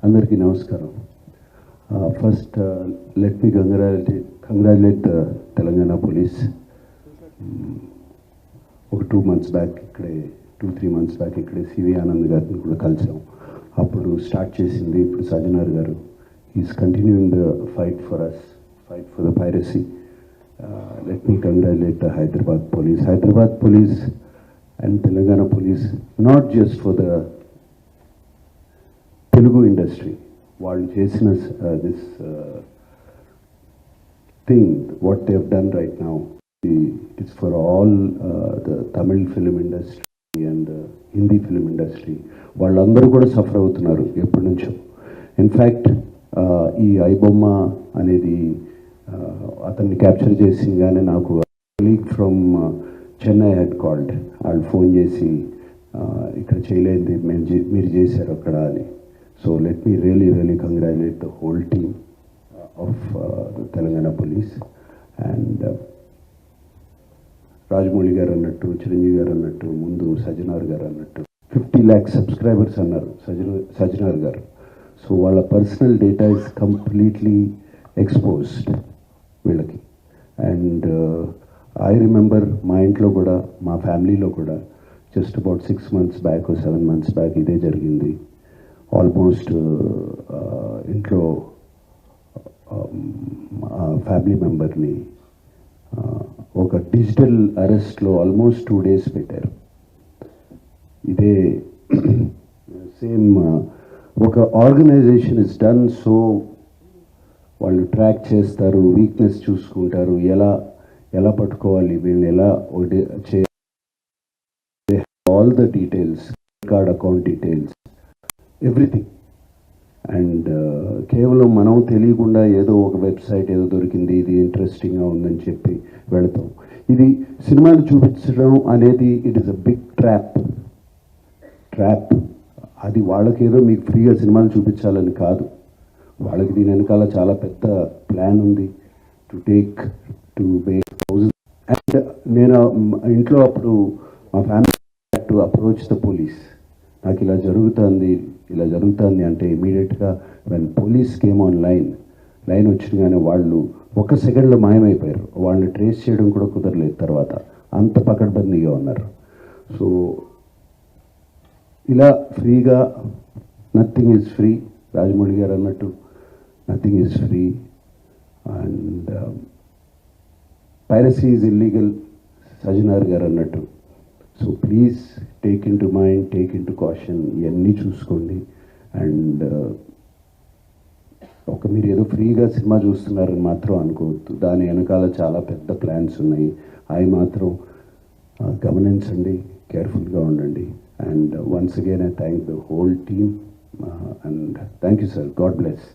అందరికీ నమస్కారం. First let me congratulate Telangana police. ఒక 2 months బ్యాక్ ఇక్కడే 2-3 months బ్యాక్ ఇక్కడే సివి ఆనంద్ గారిని కూడా కలిసాం. అప్పుడు స్టార్ట్ చేసింది ఇప్పుడు సజ్జనార్ గారు. Is continuing the fight for us, fight for the piracy. Let me congratulate the Hyderabad police and Telangana police, not just for the Telugu industry. వాళ్ళు చేసిన this thing what they have done right now, it's for all the Tamil film industry and Hindi film industry. వాళ్ళందరూ కూడా suffer అవుతున్నారు ఎప్పటి నుంచో. In fact ఈ ఐబొమ్మ అనేది అతన్ని క్యాప్చర్ చేసిందిగానే నాకు colleague from Chennai head called. వాళ్ళు ఫోన్ చేసి ఇక్కడ చేయలేంది మీరు చేశారు అక్కడ అని. So let me really congratulate the whole team of Telangana police. And Rajamouli గారు అన్నట్టు, చిరంజీవి గారు అన్నట్టు, ముందు సజ్జనార్ గారు అన్నట్టు 50 lakh సబ్స్క్రైబర్స్ అన్నారు సజ్జనార్ గారు. సో వాళ్ళ personal data is completely exposed వీళ్ళకి. అండ్ ఐ రిమెంబర్ మా ఇంట్లో కూడా, మా ఫ్యామిలీలో కూడా just about 6 months back 7 months back ఇదే జరిగింది. ఆల్మోస్ట్ ఇంట్లో ఫ్యామిలీ మెంబర్ని ఒక డిజిటల్ అరెస్ట్లో ఆల్మోస్ట్ 2 days పెట్టారు. ఇదే సేమ్ ఒక ఆర్గనైజేషన్ ఇస్ డన్. సో వాళ్ళు ట్రాక్ చేస్తారు, వీక్నెస్ చూసుకుంటారు, ఎలా పట్టుకోవాలి, వీళ్ళని ఎలా all the details, card account details, everything. And కేవలం మనం తెలియకుండా ఏదో ఒక వెబ్సైట్ ఏదో దొరికింది, ఇది ఇంట్రెస్టింగ్గా ఉందని చెప్పి వెళతాం. ఇది సినిమాలు చూపించడం అనేది it is a big trap. అది వాళ్ళకేదో మీకు ఫ్రీగా సినిమాలు చూపించాలని కాదు, వాళ్ళకి దీని వెనకాల చాలా పెద్ద ప్లాన్ ఉంది టు మేక్ హౌసెస్. అండ్ నేను ఇంట్లో అప్పుడు మా family to approach the police. నాకు ఇలా జరుగుతుంది అంటే ఇమీడియట్గా when police came on line వచ్చినగానే వాళ్ళు 1 సెకండ్లో మాయమైపోయారు. వాళ్ళని ట్రేస్ చేయడం కూడా కుదరలేదు తర్వాత, అంత పకడ్బందీగా ఉన్నారు. సో ఇలా ఫ్రీగా, నథింగ్ ఈజ్ ఫ్రీ, రాజమౌళి గారు అన్నట్టు nothing is free. And piracy is illegal, Sajjanar గారు అన్నట్టు. So please take in to mind, take in to caution, ఇవన్నీ చూసుకోండి. అండ్ మీరు ఏదో ఫ్రీగా సినిమా చూస్తున్నారని మాత్రం అనుకోవద్దు, దాని వెనకాల చాలా పెద్ద ప్లాన్స్ ఉన్నాయి. అవి మాత్రం గమనించండి, కేర్ఫుల్గా ఉండండి. And once again I thank the whole team and thank you sir. God bless.